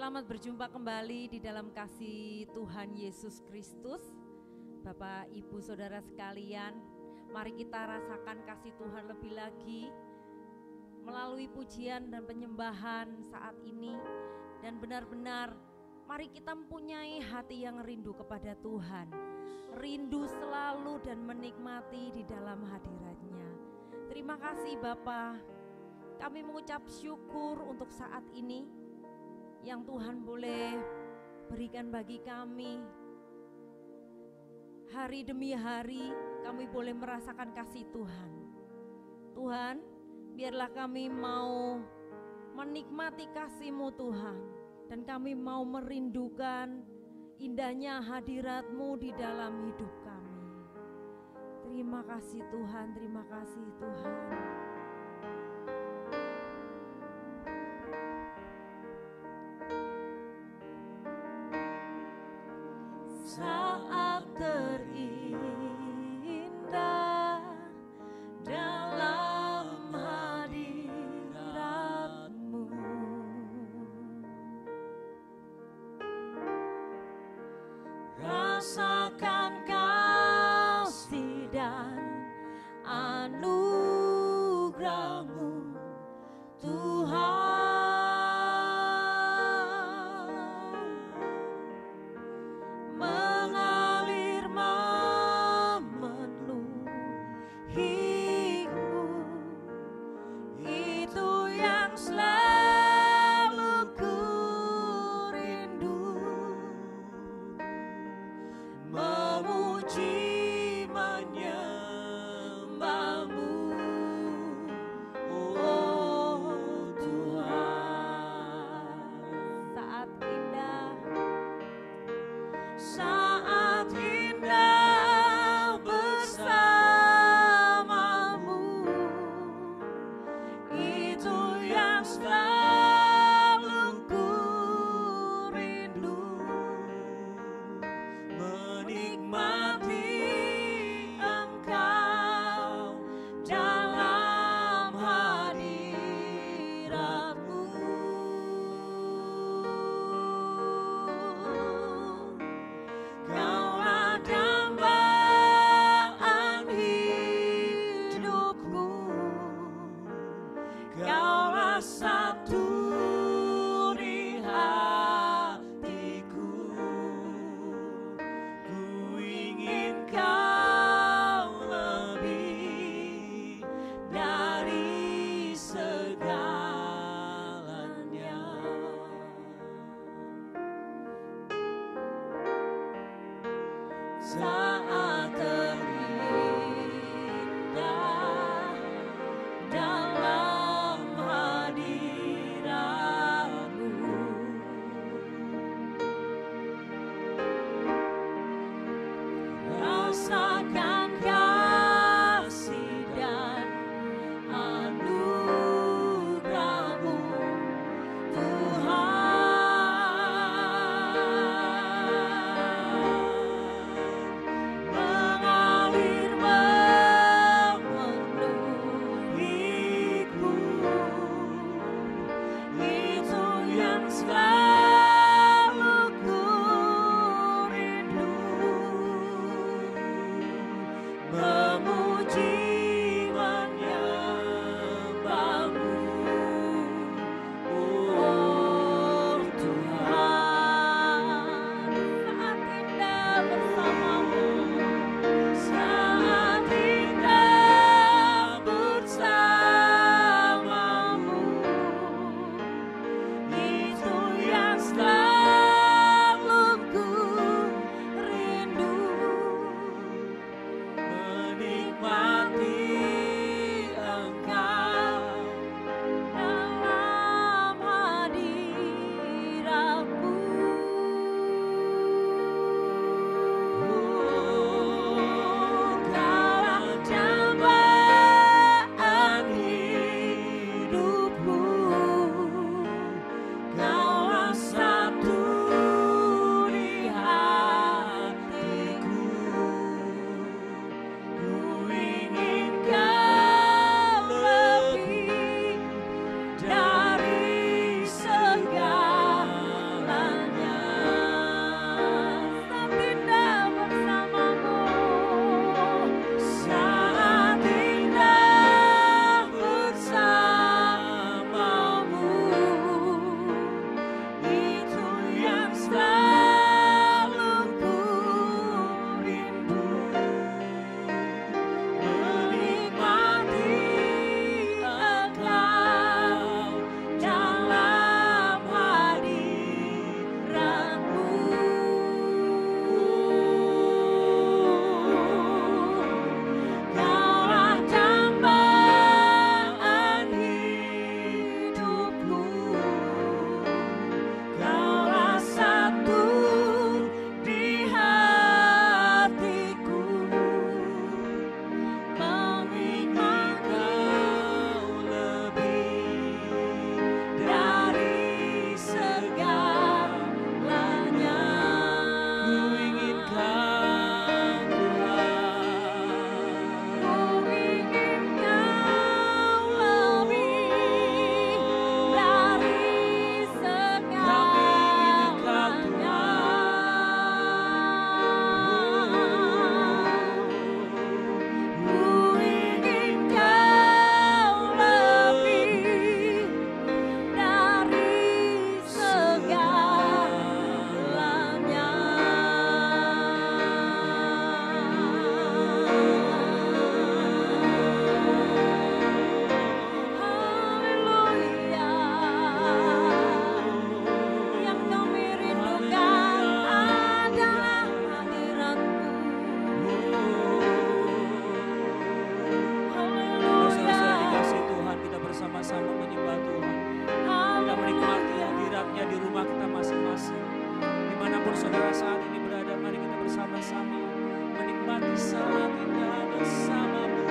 Selamat berjumpa kembali di dalam kasih Tuhan Yesus Kristus. Bapak, Ibu, Saudara sekalian, mari kita rasakan kasih Tuhan lebih lagi melalui pujian dan penyembahan saat ini. Dan benar-benar mari kita mempunyai hati yang rindu kepada Tuhan, rindu selalu dan menikmati di dalam hadirat-Nya. Terima kasih Bapa, kami mengucap syukur untuk saat ini yang Tuhan boleh berikan bagi kami. Hari demi hari kami boleh merasakan kasih Tuhan. Tuhan, biarlah kami mau menikmati kasih-Mu Tuhan, dan kami mau merindukan indahnya hadirat-Mu di dalam hidup kami. Terima kasih Tuhan, terima kasih Tuhan. Saat terindah dalam hadirat-Mu, rasakan kasih dan anugerah-Mu Tuhan. Mengasihi saudara saat ini berada, mari kita bersama-sama menikmati saat indah bersamamu.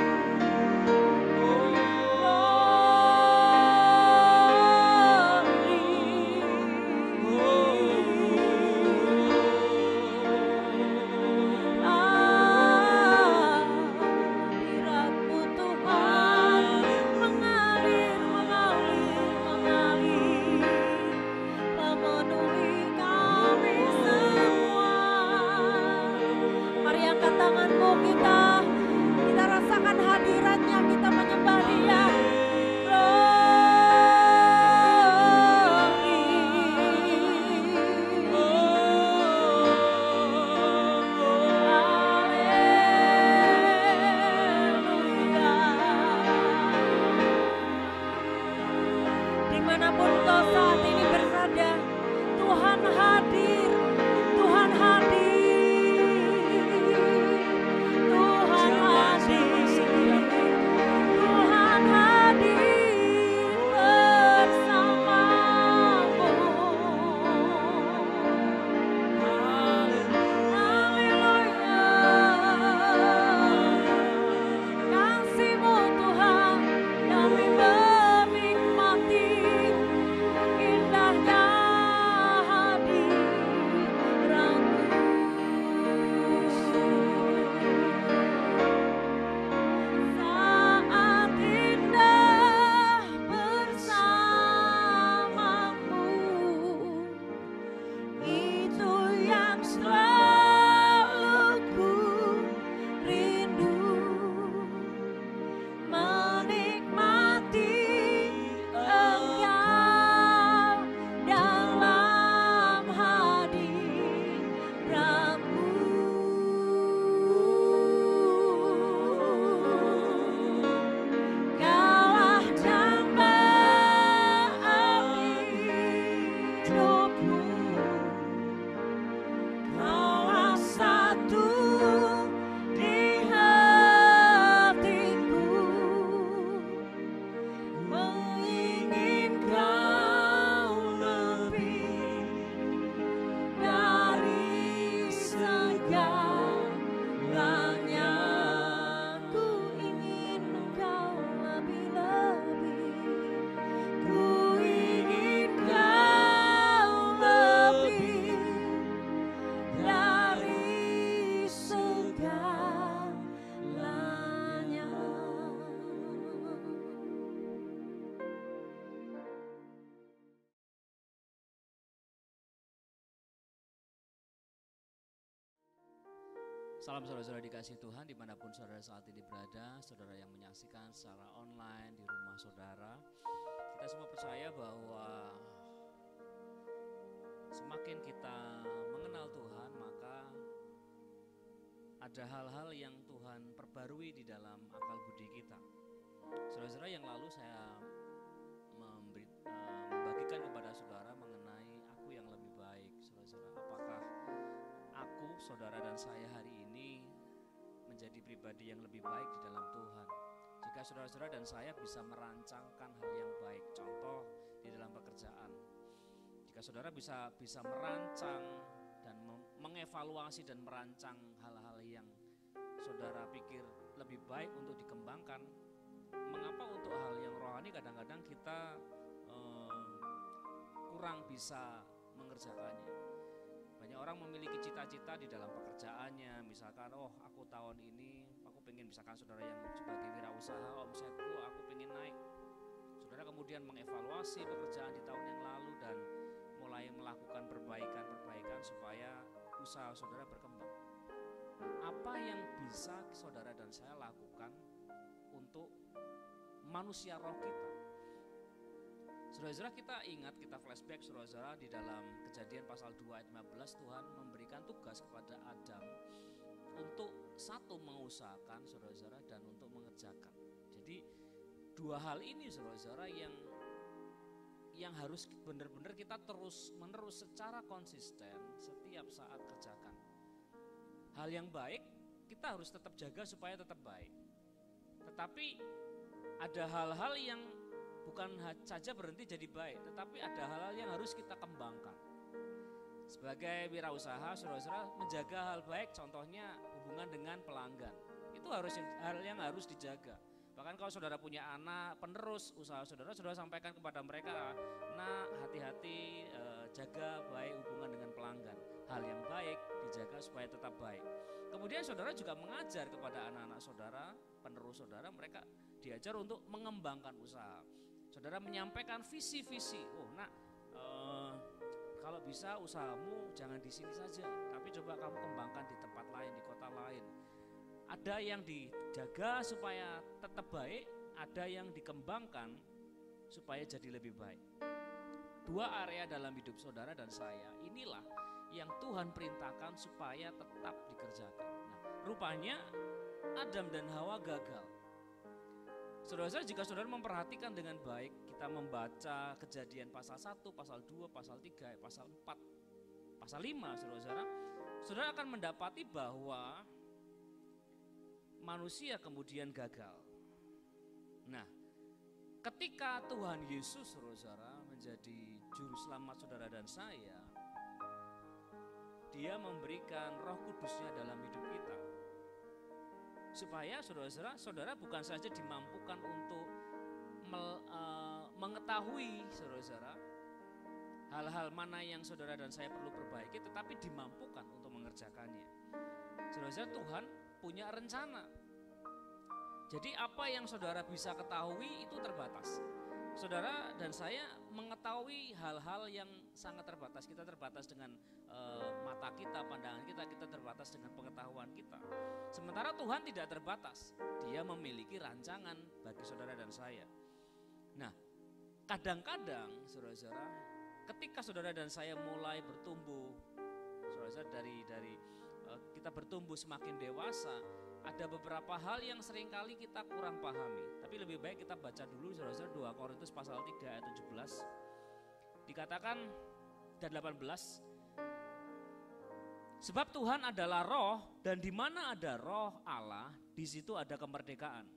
Kita rasakan hadiratnya, kita menyembah Dia. Dimanapun kau saat ini berada, Tuhan hadir, Tuhan hadir, Tuhan hadir, Tuhan hadir bersamamu. Haleluya, kasih-Mu Tuhan kami menikmati indahnya hadirat-Mu. Saat indah bersamamu, itu yang selalu ku rindu, menikmati Engkau dalam hadirat-Mu. Kaulah dambaan hidupku, Kaulah satu di hatiku, ingin Kau lebih dari segalanya. Ku ingin Kau lebih-lebih, ku ingin Kau lebih dari segalanya. Salam saudara-saudara dikasih Tuhan dimanapun saudara saat ini berada, saudara yang menyaksikan secara online di rumah saudara. Kita semua percaya bahwa semakin kita mengenal Tuhan, maka ada hal-hal yang Tuhan perbarui di dalam akal budi kita. Saudara-saudara, yang lalu saya membagikan kepada saudara mengenai aku yang lebih baik. Saudara-saudara, apakah aku, saudara dan saya hari ini menjadi pribadi yang lebih baik di dalam Tuhan? Jika saudara-saudara dan saya bisa merancangkan hal yang baik, contoh di dalam pekerjaan. Jika saudara bisa merancang dan mengevaluasi dan merancang hal-hal yang saudara pikir lebih baik untuk dikembangkan, mengapa untuk hal yang rohani kadang-kadang kita kurang bisa mengerjakannya? Banyak orang memiliki cita-cita di dalam pekerjaannya, misalkan aku tahun ini aku pengen, misalkan saudara yang sebagai wirausaha, omsetku aku pengen naik. Saudara kemudian mengevaluasi pekerjaan di tahun yang lalu dan mulai melakukan perbaikan supaya usaha saudara berkembang. Apa yang bisa saudara dan saya lakukan untuk manusia roh kita? Saudara-saudara, kita ingat, kita flashback saudara-saudara, di dalam Kejadian pasal 2 ayat 15 Tuhan memberikan tugas kepada Adam untuk satu, mengusahakan saudara-saudara, dan untuk mengerjakan. Jadi dua hal ini saudara-saudara yang harus benar-benar kita terus menerus secara konsisten setiap saat kerjakan. Hal yang baik kita harus tetap jaga supaya tetap baik. Tetapi ada hal-hal yang bukan saja berhenti jadi baik, tetapi ada hal-hal yang harus kita kembangkan. Sebagai wirausaha, saudara-saudara menjaga hal baik, contohnya hubungan dengan pelanggan. Itu hal yang harus dijaga. Bahkan kalau saudara punya anak penerus usaha saudara, saudara sampaikan kepada mereka, nah hati-hati, jaga baik hubungan dengan pelanggan. Hal yang baik dijaga supaya tetap baik. Kemudian saudara juga mengajar kepada anak-anak saudara, penerus saudara, mereka diajar untuk mengembangkan usaha. Saudara menyampaikan visi-visi, kalau bisa usahamu jangan di sini saja, tapi coba kamu kembangkan di tempat lain, di kota lain. Ada yang dijaga supaya tetap baik, ada yang dikembangkan supaya jadi lebih baik. Dua area dalam hidup saudara dan saya, inilah yang Tuhan perintahkan supaya tetap dikerjakan. Nah, rupanya Adam dan Hawa gagal. Saudara-saudara, jika saudara memperhatikan dengan baik, kita membaca Kejadian pasal 1, pasal 2, pasal 3, pasal 4, pasal 5, saudara-saudara, saudara akan mendapati bahwa manusia kemudian gagal. Nah, ketika Tuhan Yesus, saudara-saudara, menjadi juru selamat saudara dan saya, Dia memberikan Roh Kudus-Nya dalam hidup kita. Supaya saudara bukan saja dimampukan untuk mengetahui saudara hal-hal mana yang saudara dan saya perlu perbaiki, tetapi dimampukan untuk mengerjakannya. Saudara, Tuhan punya rencana. Jadi apa yang saudara bisa ketahui itu terbatas. Saudara dan saya mengetahui hal-hal yang sangat terbatas. Kita terbatas dengan mata kita, pandangan kita, kita terbatas dengan pengetahuan kita. Sementara Tuhan tidak terbatas. Dia memiliki rancangan bagi saudara dan saya. Nah, kadang-kadang saudara-saudara, ketika saudara dan saya mulai bertumbuh, saudara-saudara, dari kita bertumbuh semakin dewasa, ada beberapa hal yang seringkali kita kurang pahami. Tapi lebih baik kita baca dulu saudara-saudara 2 Korintus pasal 3 ayat 17. Dikatakan dan 18, sebab Tuhan adalah roh, dan di mana ada roh Allah, di situ ada kemerdekaan.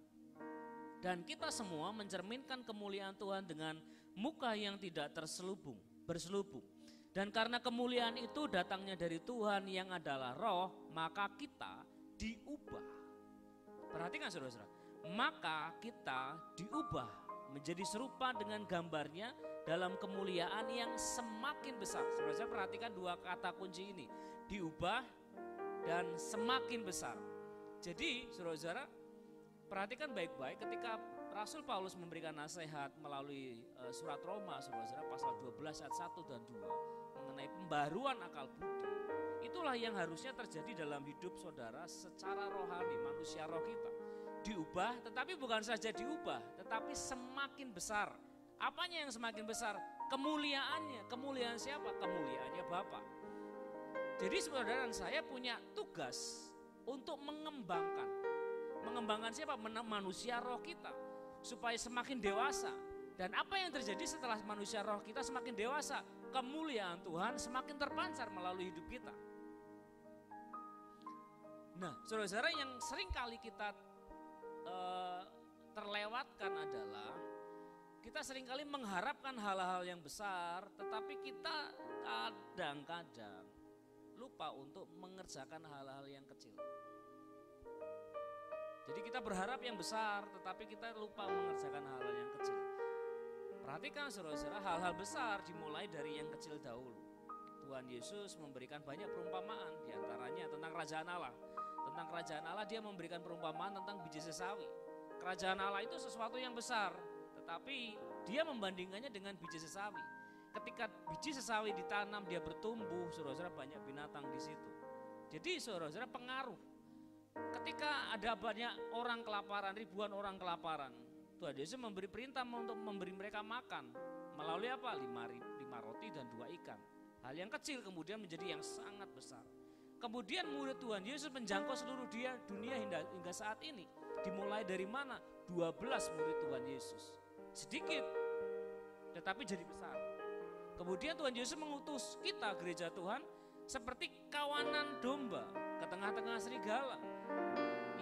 Dan kita semua mencerminkan kemuliaan Tuhan dengan muka yang tidak berselubung. Dan karena kemuliaan itu datangnya dari Tuhan yang adalah roh, maka kita diubah. Perhatikan saudara-saudara, maka kita diubah menjadi serupa dengan gambarnya dalam kemuliaan yang semakin besar. Saudara-saudara, perhatikan dua kata kunci ini, diubah dan semakin besar. Jadi saudara-saudara, perhatikan baik-baik ketika Rasul Paulus memberikan nasihat melalui surat Roma, saudara-saudara, pasal 12 ayat 1 dan 2 mengenai pembaruan akal budi. Itulah yang harusnya terjadi dalam hidup saudara secara rohani, manusia roh kita. Diubah, tetapi bukan saja diubah, tetapi semakin besar. Apanya yang semakin besar? Kemuliaannya. Kemuliaan siapa? Kemuliaannya Bapa. Jadi saudara dan saya punya tugas untuk mengembangkan siapa? Manusia roh kita, supaya semakin dewasa. Dan apa yang terjadi setelah manusia roh kita semakin dewasa? Kemuliaan Tuhan semakin terpancar melalui hidup kita. Nah, saudara-saudara, yang sering kali kita terlewatkan adalah kita seringkali mengharapkan hal-hal yang besar, tetapi kita kadang-kadang lupa untuk mengerjakan hal-hal yang kecil. Jadi kita berharap yang besar, tetapi kita lupa mengerjakan hal-hal yang kecil. Perhatikan saudara-saudara, hal-hal besar dimulai dari yang kecil dahulu. Tuhan Yesus memberikan banyak perumpamaan, diantaranya tentang kerajaan Allah. Tentang kerajaan Allah dia memberikan perumpamaan tentang biji sesawi. Kerajaan Allah itu sesuatu yang besar, tetapi dia membandingkannya dengan biji sesawi. Ketika biji sesawi ditanam, dia bertumbuh, saudara-saudara, banyak binatang di situ. Jadi saudara-saudara, pengaruh. Ketika ada banyak orang kelaparan, ribuan orang kelaparan, Tuhan Yesus memberi perintah untuk memberi mereka makan. Melalui apa? 5 roti dan 2 ikan. Hal yang kecil kemudian menjadi yang sangat besar. Kemudian murid Tuhan Yesus menjangkau seluruh dunia hingga saat ini. Dimulai dari mana? 12 murid Tuhan Yesus. Sedikit, tetapi jadi besar. Kemudian Tuhan Yesus mengutus kita, gereja Tuhan, seperti kawanan domba ke tengah-tengah serigala.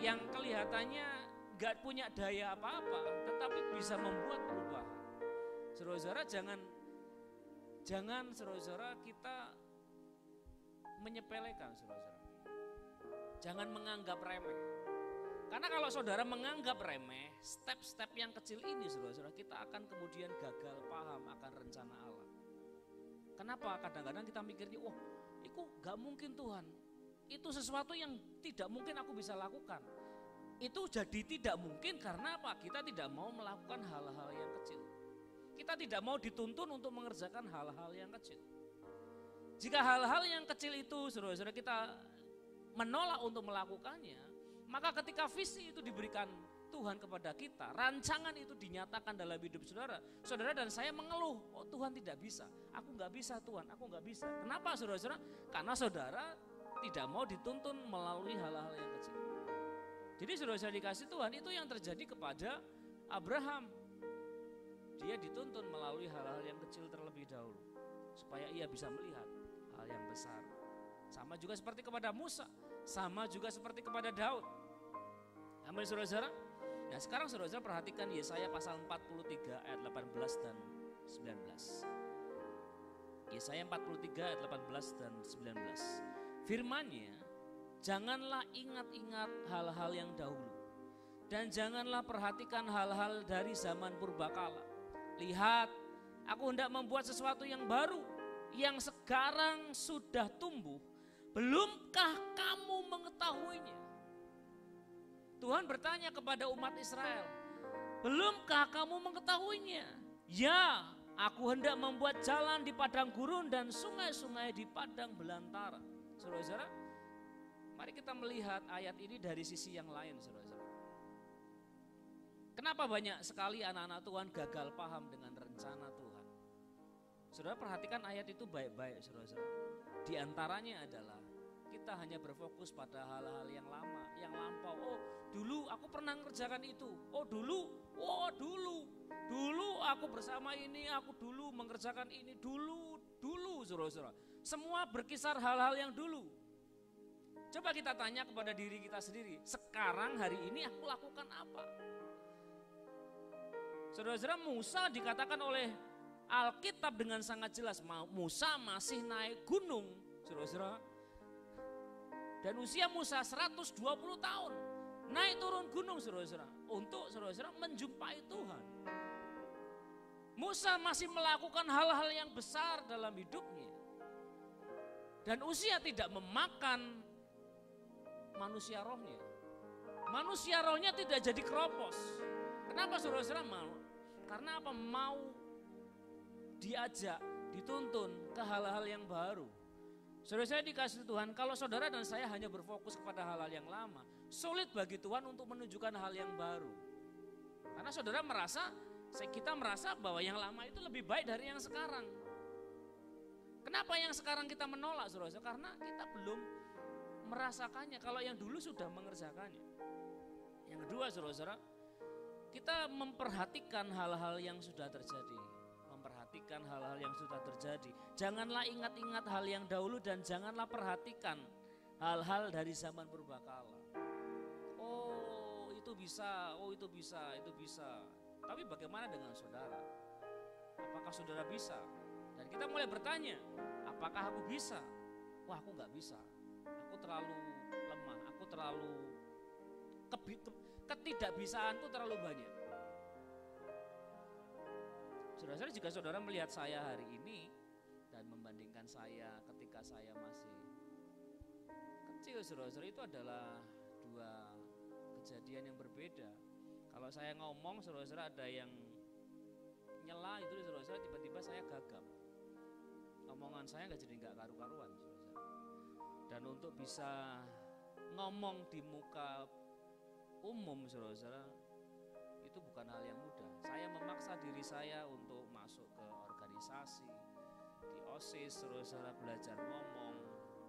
Yang kelihatannya gak punya daya apa-apa, tetapi bisa membuat perubahan. Saudara-saudara, jangan saudara-saudara kita menyepelekan, saudara-saudara. Jangan menganggap remeh. Karena kalau saudara menganggap remeh, step-step yang kecil ini saudara-saudara, kita akan kemudian gagal paham akan rencana Allah. Kenapa? Kadang-kadang kita mikirnya, wah itu gak mungkin Tuhan. Itu sesuatu yang tidak mungkin aku bisa lakukan. Itu jadi tidak mungkin karena apa? Kita tidak mau melakukan hal-hal yang kecil. Kita tidak mau dituntun untuk mengerjakan hal-hal yang kecil. Jika hal-hal yang kecil itu saudara-saudara kita menolak untuk melakukannya, maka ketika visi itu diberikan Tuhan kepada kita, rancangan itu dinyatakan dalam hidup saudara, saudara dan saya mengeluh, oh Tuhan tidak bisa, aku gak bisa Tuhan, aku gak bisa. Kenapa saudara-saudara? Karena saudara tidak mau dituntun melalui hal-hal yang kecil. Jadi saudara-saudara dikasih Tuhan, itu yang terjadi kepada Abraham. Dia dituntun melalui hal-hal yang kecil terlebih dahulu, supaya ia bisa melihat hal yang besar. Sama juga seperti kepada Musa, sama juga seperti kepada Daud. Amin saudara-saudara. Nah sekarang saudara-saudara perhatikan Yesaya pasal 43 ayat 18 dan 19. Yesaya 43 ayat 18 dan 19. Firman-Nya, janganlah ingat-ingat hal-hal yang dahulu, dan janganlah perhatikan hal-hal dari zaman purbakala. Lihat, aku hendak membuat sesuatu yang baru, yang sekarang sudah tumbuh. Belumkah kamu mengetahuinya? Tuhan bertanya kepada umat Israel, belumkah kamu mengetahuinya? Ya, aku hendak membuat jalan di padang gurun dan sungai-sungai di padang belantara. Saudara-saudara, mari kita melihat ayat ini dari sisi yang lain, saudara-saudara. Kenapa banyak sekali anak-anak Tuhan gagal paham dengan rencana Tuhan? Saudara perhatikan ayat itu baik-baik, saudara-saudara. Di antaranya adalah kita hanya berfokus pada hal-hal yang lama, yang lampau. Oh, dulu aku pernah mengerjakan itu. Oh, dulu aku bersama ini, aku dulu mengerjakan ini, dulu, saudara-saudara. Semua berkisar hal-hal yang dulu. Coba kita tanya kepada diri kita sendiri, sekarang hari ini aku lakukan apa? Saudara-saudara, Musa dikatakan oleh Alkitab dengan sangat jelas, Musa masih naik gunung, saudara-saudara. Dan usia Musa 120 tahun, naik turun gunung, saudara-saudara, untuk saudara-saudara menjumpai Tuhan. Musa masih melakukan hal-hal yang besar dalam hidupnya. Dan usia tidak memakan manusia rohnya. Manusia rohnya tidak jadi keropos. Kenapa saudara-saudara mau? Karena apa? Mau diajak, dituntun ke hal-hal yang baru. Saudara-saudara dikasih Tuhan, kalau saudara dan saya hanya berfokus kepada hal-hal yang lama, sulit bagi Tuhan untuk menunjukkan hal yang baru. Karena saudara kita merasa bahwa yang lama itu lebih baik dari yang sekarang. Kenapa yang sekarang kita menolak, saudara-saudara? Karena kita belum merasakannya, kalau yang dulu sudah mengerjakannya. Yang kedua, saudara-saudara, kita memperhatikan hal-hal yang sudah terjadi. Memperhatikan hal-hal yang sudah terjadi. Janganlah ingat-ingat hal yang dahulu dan janganlah perhatikan hal-hal dari zaman purbakala. Oh, itu bisa, itu bisa. Tapi bagaimana dengan saudara? Apakah saudara bisa? Dan kita mulai bertanya, apakah aku bisa? Wah, aku gak bisa. Aku terlalu lemah, aku terlalu ketidakbisaanku terlalu banyak. Saudara-saudara, jika saudara melihat saya hari ini dan membandingkan saya ketika saya masih kecil, saudara-saudara, itu adalah dua kejadian yang berbeda. Kalau saya ngomong, saudara-saudara, ada yang nyela itu, saudara-saudara, tiba-tiba saya gagap. Omongan saya nggak karu-karuan, saudara-saudara. Dan untuk bisa ngomong di muka umum, saudara-saudara, itu bukan hal yang mudah. Saya memaksa diri saya untuk masuk ke organisasi, di OSIS, saudara-saudara, belajar ngomong,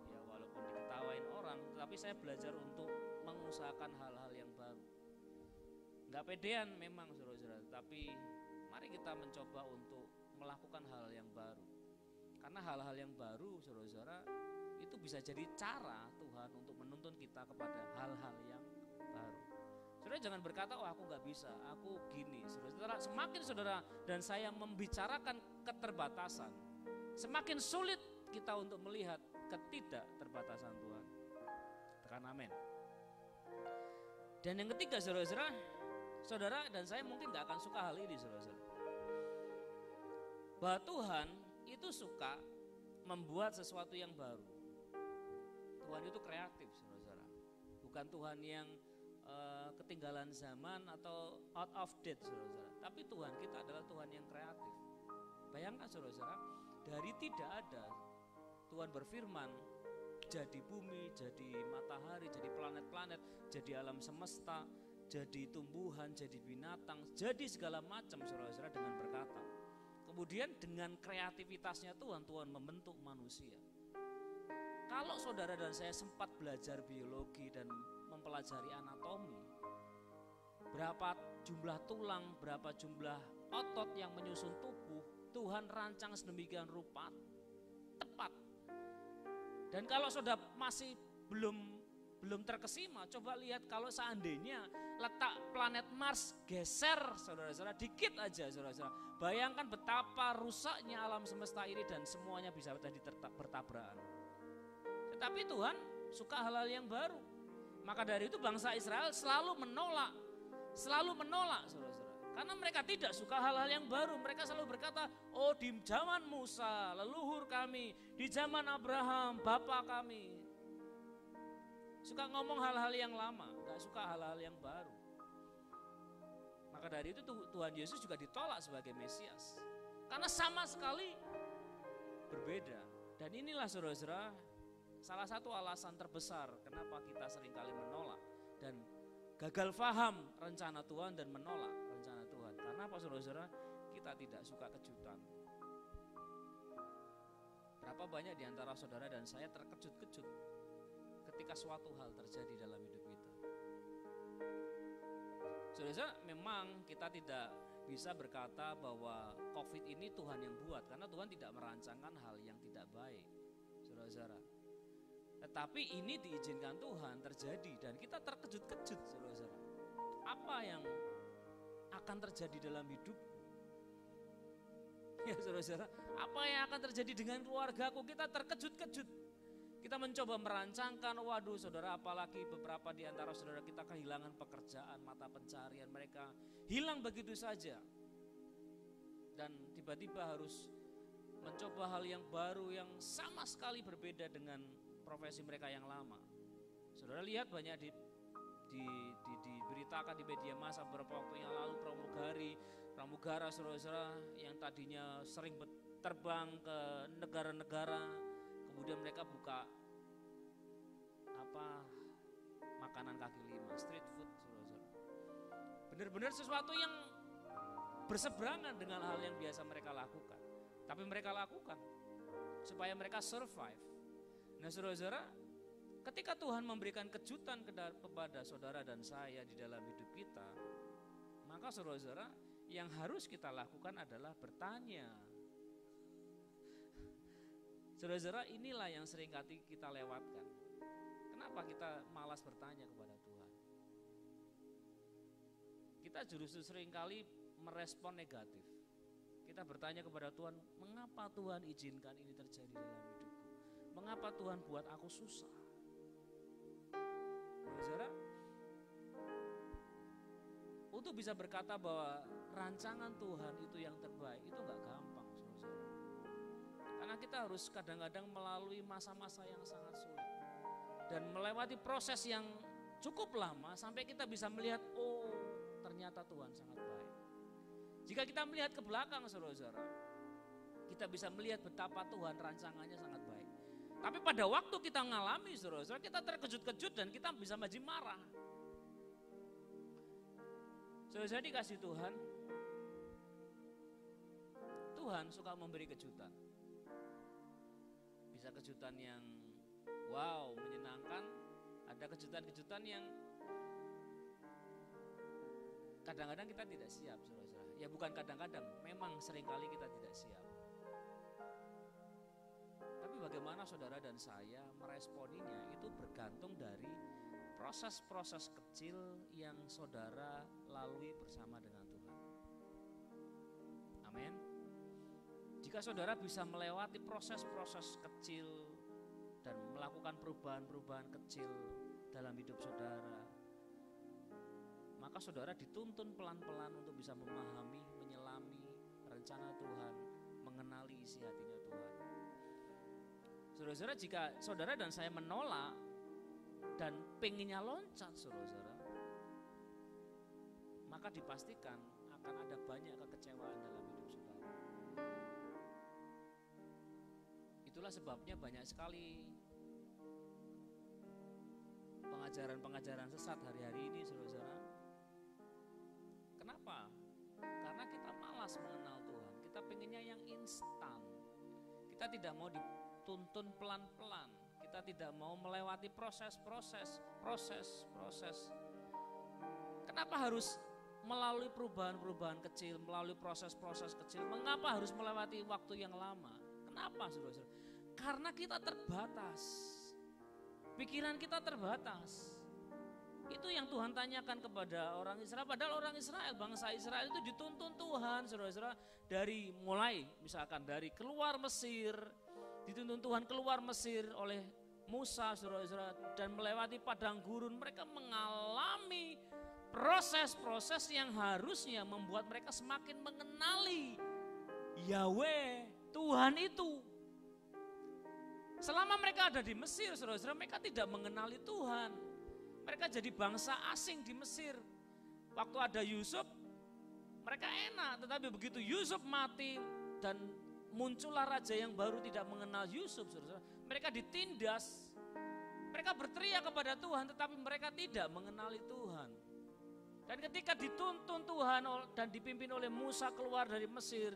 ya walaupun diketawain orang, tapi saya belajar untuk mengusahakan hal-hal yang baru. Nggak pedean memang, saudara-saudara, tapi mari kita mencoba untuk melakukan hal yang baru. Karena hal-hal yang baru, saudara-saudara, itu bisa jadi cara Tuhan untuk menuntun kita kepada hal-hal yang baru. Saudara jangan berkata, oh aku gak bisa, aku gini. Saudara, semakin saudara dan saya membicarakan keterbatasan, semakin sulit kita untuk melihat ketidakterbatasan Tuhan. Tekan amin. Dan yang ketiga, saudara dan saya mungkin gak akan suka hal ini, saudara. Bahwa Tuhan itu suka membuat sesuatu yang baru. Tuhan itu kreatif, saudara. Bukan Tuhan yang ketinggalan zaman atau out of date, saudara. Tapi Tuhan kita adalah Tuhan yang kreatif. Bayangkan, saudara, dari tidak ada Tuhan berfirman, jadi bumi, jadi matahari, jadi planet-planet, jadi alam semesta, jadi tumbuhan, jadi binatang, jadi segala macam, saudara-saudara, dengan berkata. Kemudian dengan kreativitasnya Tuhan membentuk manusia. Kalau saudara dan saya sempat belajar biologi dan mempelajari anatomi, berapa jumlah tulang, berapa jumlah otot yang menyusun tubuh, Tuhan rancang sedemikian rupa, tepat. Dan kalau saudara masih belum terkesima, coba lihat kalau seandainya letak planet Mars geser, saudara-saudara, dikit aja, saudara-saudara. Bayangkan betapa rusaknya alam semesta ini dan semuanya bisa jadi bertabrakan. Tetapi Tuhan suka hal-hal yang baru. Maka dari itu bangsa Israel selalu menolak, saudara-saudara. Karena mereka tidak suka hal-hal yang baru. Mereka selalu berkata, oh di zaman Musa, leluhur kami, di zaman Abraham, bapa kami. Suka ngomong hal-hal yang lama, gak suka hal-hal yang baru. Maka dari itu Tuhan Yesus juga ditolak sebagai Mesias. Karena sama sekali berbeda. Dan inilah, saudara-saudara, salah satu alasan terbesar kenapa kita seringkali menolak dan gagal paham rencana Tuhan dan menolak rencana Tuhan. Karena apa, saudara-saudara? Kita tidak suka kejutan. Berapa banyak di antara saudara dan saya terkejut-kejut ketika suatu hal terjadi dalam hidup kita. Saudara, memang kita tidak bisa berkata bahwa COVID ini Tuhan yang buat, karena Tuhan tidak merancangkan hal yang tidak baik, saudara-saudara. Tetapi ini diizinkan Tuhan terjadi dan kita terkejut-kejut, saudara-saudara. Apa yang akan terjadi dalam hidup? Ya, saudara-saudara, apa yang akan terjadi dengan keluargaku? Kita terkejut-kejut. Kita mencoba merancangkan, waduh saudara, apalagi beberapa di antara saudara kita kehilangan pekerjaan, mata pencarian mereka hilang begitu saja. Dan tiba-tiba harus mencoba hal yang baru yang sama sekali berbeda dengan profesi mereka yang lama. Saudara lihat banyak diberitakan di media massa beberapa waktu yang lalu pramugara saudara-saudara yang tadinya sering terbang ke negara-negara, kemudian mereka buka makanan kaki lima, street food, saudara-saudara. Benar-benar sesuatu yang berseberangan dengan hal yang biasa mereka lakukan. Tapi mereka lakukan supaya mereka survive. Nah, saudara-saudara, ketika Tuhan memberikan kejutan kepada saudara dan saya di dalam hidup kita, maka saudara-saudara, yang harus kita lakukan adalah bertanya. Saudara-saudara, inilah yang sering kita lewatkan. Kenapa kita malas bertanya kepada Tuhan? Kita justru seringkali merespon negatif. Kita bertanya kepada Tuhan, mengapa Tuhan izinkan ini terjadi dalam hidupku? Mengapa Tuhan buat aku susah? Saudara, untuk bisa berkata bahwa rancangan Tuhan itu yang terbaik, itu gak gampang, saudara. Karena kita harus kadang-kadang melalui masa-masa yang sangat sulit dan melewati proses yang cukup lama sampai kita bisa melihat, oh ternyata Tuhan sangat baik. Jika kita melihat ke belakang, saudara-saudara, kita bisa melihat betapa Tuhan rancangannya sangat baik. Tapi pada waktu kita mengalami, saudara-saudara, kita terkejut-kejut dan kita bisa maji marah. Saudara-saudara dikasih Tuhan, Tuhan suka memberi kejutan. Bisa kejutan yang wow, menyenangkan. Ada kejutan-kejutan yang kadang-kadang kita tidak siap, saudara-saudara. Ya bukan kadang-kadang, memang seringkali kita tidak siap. Tapi bagaimana saudara dan saya meresponinya itu bergantung dari proses-proses kecil yang saudara lalui bersama dengan Tuhan. Amin. Jika saudara bisa melewati proses-proses kecil dan dan melakukan perubahan-perubahan kecil dalam hidup saudara, maka saudara dituntun pelan-pelan untuk bisa memahami, menyelami rencana Tuhan, mengenali isi hatinya Tuhan. Saudara-saudara, jika saudara dan saya menolak dan pengennya loncat saudara, maka dipastikan akan ada banyak kekecewaan dalam hidup saudara. Itulah sebabnya banyak sekali pengajaran-pengajaran sesat hari-hari ini saudara. Kenapa? Karena kita malas mengenal Tuhan. Kita pengennya yang instan. Kita tidak mau dituntun pelan-pelan. Kita tidak mau melewati proses. Kenapa harus melalui perubahan-perubahan kecil, melalui proses-proses kecil? Mengapa harus melewati waktu yang lama? Kenapa saudara? Karena kita terbatas. Pikiran kita terbatas. Itu yang Tuhan tanyakan kepada orang Israel. Padahal orang Israel, bangsa Israel itu dituntun Tuhan, saudara-saudara, dari mulai misalkan dari keluar Mesir, dituntun Tuhan keluar Mesir oleh Musa, saudara-saudara, dan melewati padang gurun. Mereka mengalami proses-proses yang harusnya membuat mereka semakin mengenali Yahweh, Tuhan itu. Selama mereka ada di Mesir, saudara-saudara, mereka tidak mengenali Tuhan. Mereka jadi bangsa asing di Mesir. Waktu ada Yusuf, mereka enak. Tetapi begitu Yusuf mati dan muncullah raja yang baru tidak mengenal Yusuf, saudara-saudara, mereka ditindas. Mereka berteriak kepada Tuhan, tetapi mereka tidak mengenali Tuhan. Dan ketika dituntun Tuhan dan dipimpin oleh Musa keluar dari Mesir,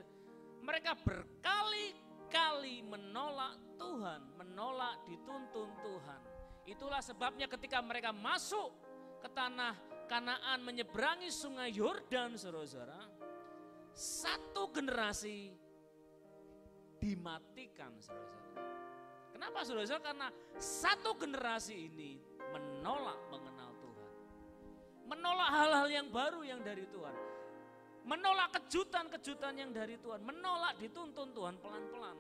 mereka berkali-kali menolak Tuhan, menolak dituntun Tuhan. Itulah sebabnya ketika mereka masuk ke tanah Kanaan, menyeberangi sungai Yordan, saudara-saudara, satu generasi dimatikan, saudara-saudara. Kenapa, saudara-saudara? Karena satu generasi ini menolak mengenal Tuhan, menolak hal-hal yang baru yang dari Tuhan, menolak kejutan-kejutan yang dari Tuhan, menolak dituntun Tuhan pelan-pelan.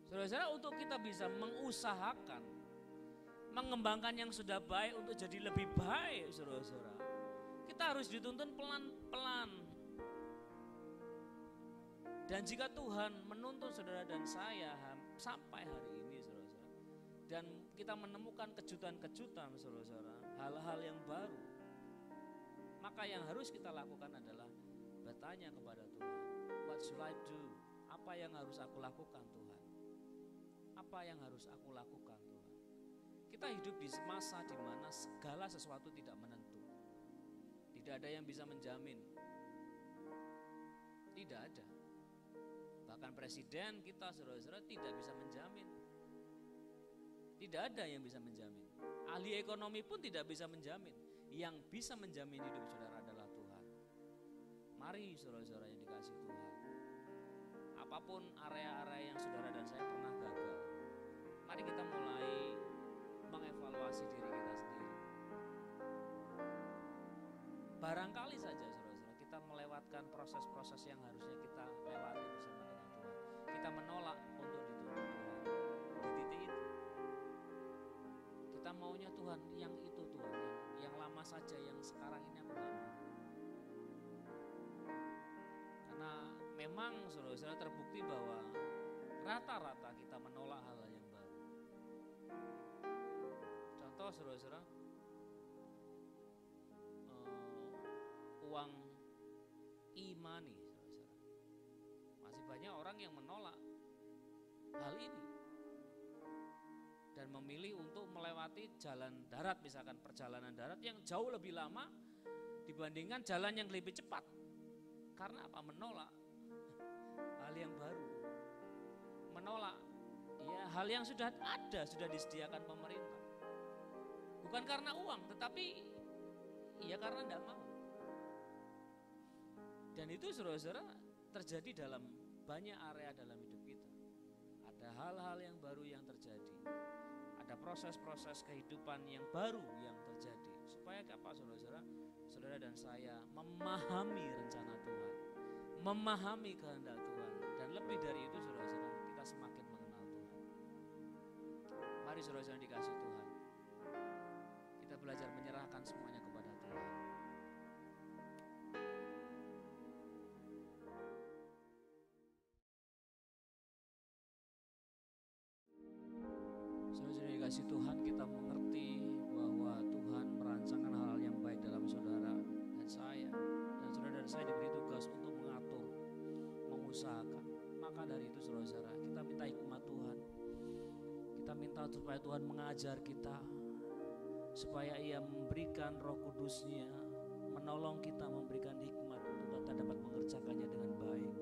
Saudara-saudara, untuk kita bisa mengusahakan, mengembangkan yang sudah baik untuk jadi lebih baik, saudara-saudara, kita harus dituntun pelan-pelan. Dan jika Tuhan menuntun saudara dan saya sampai hari ini, saudara-saudara, dan kita menemukan kejutan-kejutan, saudara-saudara, hal-hal yang baru, maka yang harus kita lakukan adalah bertanya kepada Tuhan, what should I do? Apa yang harus aku lakukan, Tuhan? Apa yang harus aku lakukan, Tuhan? Kita hidup di masa di mana segala sesuatu tidak menentu. Tidak ada yang bisa menjamin. Tidak ada. Bahkan presiden kita, saudara-saudara, tidak bisa menjamin. Tidak ada yang bisa menjamin. Ahli ekonomi pun tidak bisa menjamin. Yang bisa menjamin hidup saudara adalah Tuhan. Mari saudara-saudara yang dikasih Tuhan, apapun area-area yang saudara dan saya pernah gagal, mari kita mulai mengevaluasi diri kita sendiri. Barangkali saja saudara-saudara kita melewatkan proses-proses yang harusnya kita lewati bersama dengan Tuhan. Kita menolak untuk dituntun Tuhan di titik itu. Kita maunya Tuhan yang itu, Tuhan yang lama saja, yang sekarang ini aku gak mau. Karena memang saudara-saudara terbukti bahwa rata-rata kita menolak hal yang baru. Contoh saudara-saudara, uang e-money, saudara-saudara. Masih banyak orang yang menolak hal ini dan memilih untuk melewati jalan darat, misalkan perjalanan darat yang jauh lebih lama dibandingkan jalan yang lebih cepat. Karena apa? Menolak hal yang baru, menolak ya hal yang sudah ada, sudah disediakan pemerintah. Bukan karena uang, tetapi ya karena tidak mau. Dan itu saudara-saudara terjadi dalam banyak area dalam hidup kita. Ada hal-hal yang baru yang terjadi, ada proses-proses kehidupan yang baru yang terjadi. Supaya apa saudara-saudara? Saudara dan saya memahami rencana Tuhan, memahami kehendak Tuhan, dan lebih dari itu saudara-saudara, kita semakin mengenal Tuhan. saudara-saudara dikasih Tuhan, kita belajar menyerahkan semuanya kepada Tuhan. Saudara-saudara dikasih Tuhan, kita mengerti bahwa Tuhan merancangkan hal-hal yang baik dalam saudara dan saya. Dan saudara dan saya diberi tugas untuk mengatur, mengusahakan. Maka dari itu saudara-saudara, kita minta hikmat Tuhan. Kita minta supaya Tuhan mengajar kita, supaya Ia memberikan Roh Kudus-Nya, menolong kita, memberikan hikmat untuk kita dapat mengerjakannya dengan baik.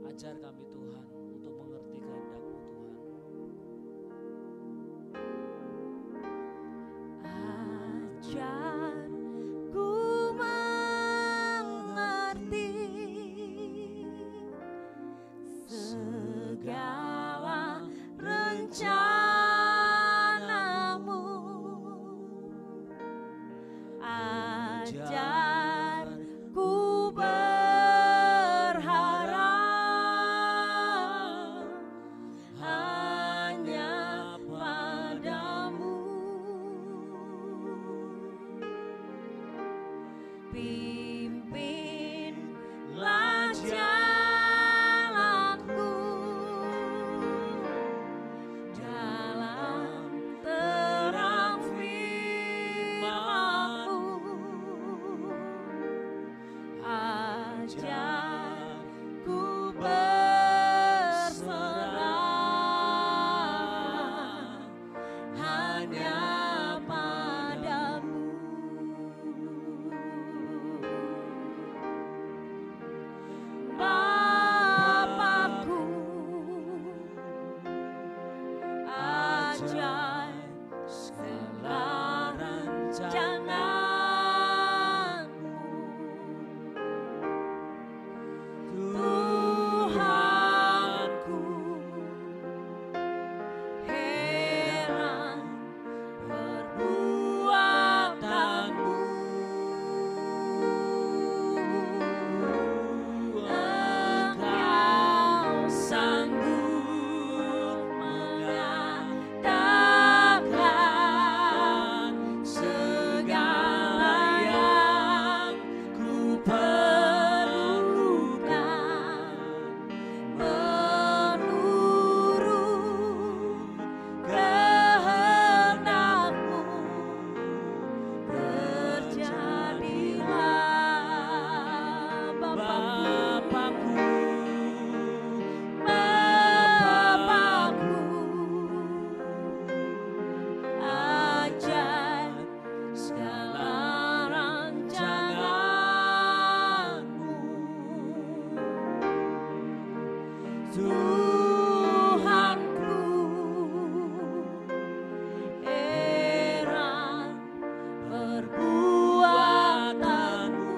Ajar kami Tuhan untuk mengerti kehendak-Mu Tuhan. Ajar ku mengerti segala rencana-Mu. Ajar ku berharap hanya padamu. Pimpinlah jalanku dalam terang firman-Mu. Ajar ku berserah hanya padamu. Bapakku, ajar segala rencana-Mu. Tuhanku, heran perbuatan-Mu. Engkau sanggup mengadakan segala yang ku perlukan menurut kehendak-Mu. Terjadilah Bapakku, ajar segala rancangan-Mu. Tuhanku, heran perbuatan-Mu.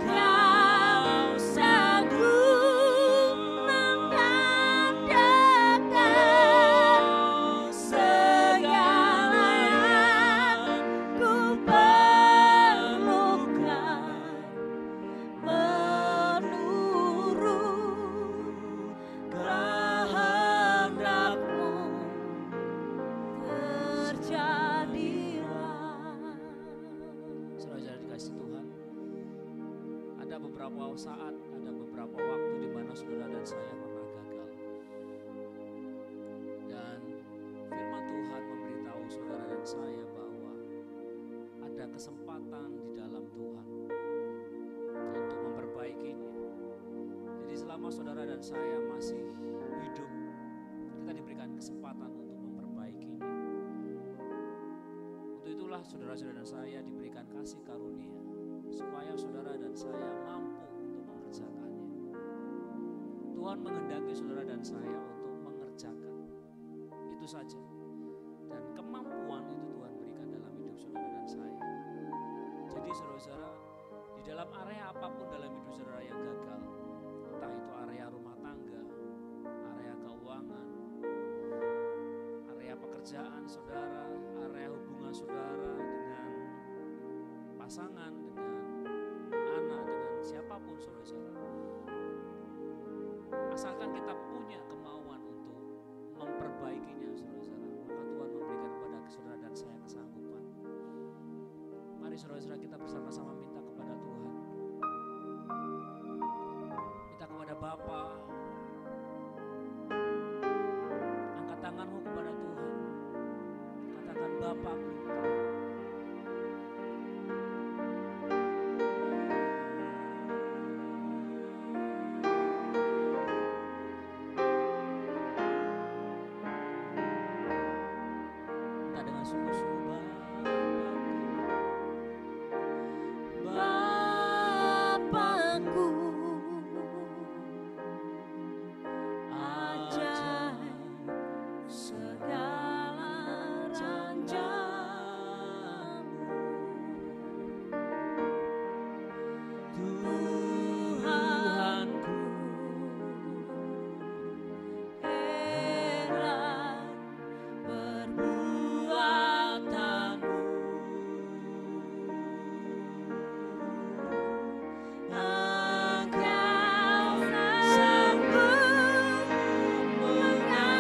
Engkau sanggup mengadakan segala yang ku perlukan menurut kehendak-Mu. Terjadilah. Saudara-saudara dikasih Tuhan, ada beberapa saat, ada beberapa waktu di mana saudara dan saya pernah gagal. Dan firman Tuhan memberitahu saudara dan saya bahwa ada kesempatan di dalam Tuhan untuk memperbaikinya. Jadi selama saudara dan saya masih hidup, kita diberikan kesempatan untuk memperbaikinya. Untuk itulah saudara-saudara dan saya diberikan kasih karunia supaya saudara dan saya mampu untuk mengerjakannya. Tuhan menghendaki saudara dan saya untuk mengerjakan. Itu saja. Dan kemampuan itu Tuhan berikan dalam hidup saudara dan saya. Jadi saudara-saudara, di dalam area apapun dalam hidup saudara yang gagal, entah itu area rumah tangga, area keuangan, area pekerjaan saudara, area hubungan saudara dengan pasangan, dengan anak, dengan siapapun saudara-saudara. asalkan kita punya kemauan untuk memperbaikinya, saudara-saudara, maka Tuhan memberikan kepada saudara dan saya kesanggupan. Mari saudara-saudara kita bersama-sama minta kepada Tuhan, minta kepada Bapa. Angkat tanganmu kepada Tuhan, katakan Bapakku. Minta dengan sungguh-sungguh, Bapakku, ajaib segala rancanganmu, Tuhanku, heran perbuatanmu. Engkau sanggup mengadakan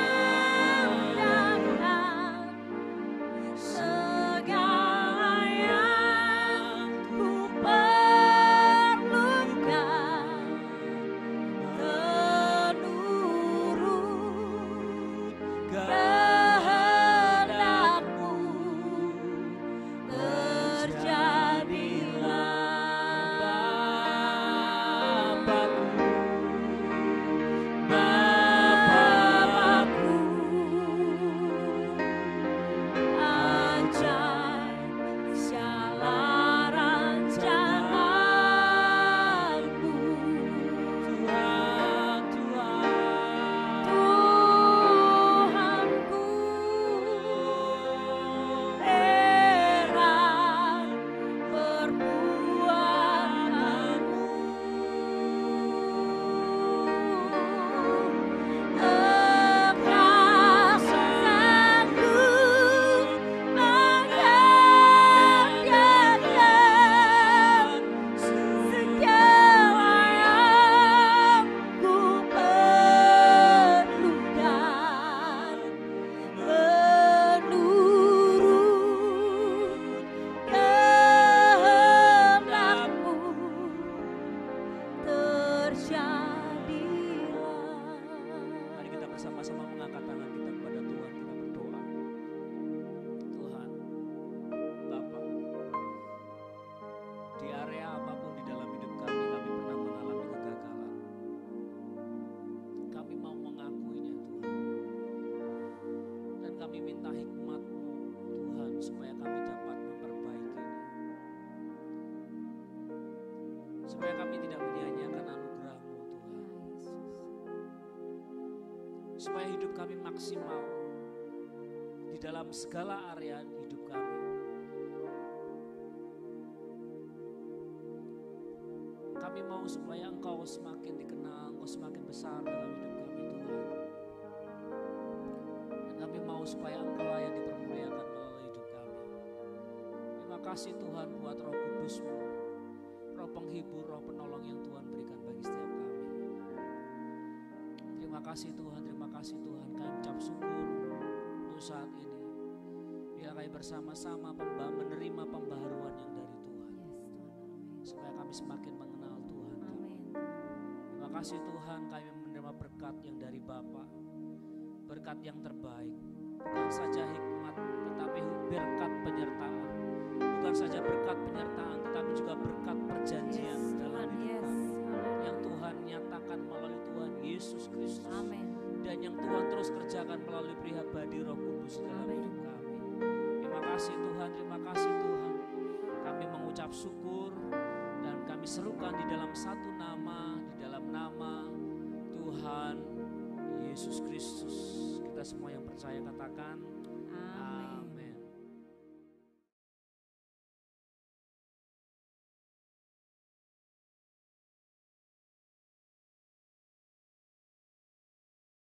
segala yang ku perlukan, menurut kehendakmu terjadilah. Bapakku, ajaib segala rancanganmu, Tuhanku, heran perbuatanmu. Engkau sanggup mengadakan segala yang ku perlukan, menurut kehendakmu terjadilah. Mari kita bersama-sama mengangkat tangan kita kepada Tuhan, kita berdoa. Tuhan, Bapa, di area apapun di dalam hidup kami pernah mengalami kegagalan. Kami mau mengakuinya Tuhan. Dan kami minta hikmat-Mu Tuhan, supaya kami dapat memperbaikinya. Supaya kami tidak menyia-nyiakan anugerah-Mu Tuhan. Supaya hidup kami maksimal di dalam segala area hidup kami. Kami mau supaya Engkau semakin dikenal, Engkau semakin besar dalam hidup kami Tuhan. Dan kami mau supaya Engkau lah yang dipermuliakan melalui hidup kami. Terima kasih Tuhan buat Roh Kudus-Mu, Roh penghibur, Roh penolong yang Tuhan berikan bagi setiap kami. Terima kasih Tuhan, terima kasih Tuhan. Kami ucap syukur untuk saat ini. Biar kami bersama-sama menerima pembaharuan yang dari Tuhan. Supaya kami semakin mengenal Tuhan. Terima kasih Tuhan, kami menerima berkat yang dari Bapa, berkat yang terbaik. Bukan saja hikmat, tetapi berkat penyertaan. Bukan saja berkat penyertaan, tetapi juga berkat perjanjian dalam hidup kami. Yang Tuhan nyatakan melalui Tuhan Yesus Kristus. Amin. Dan yang Tuhan terus kerjakan melalui pribadi Roh Kudus dalam hidup kami. Terima kasih Tuhan, terima kasih Tuhan. Kami mengucap syukur dan kami serukan di dalam satu nama, di dalam nama Tuhan Yesus Kristus. Kita semua yang percaya katakan amin.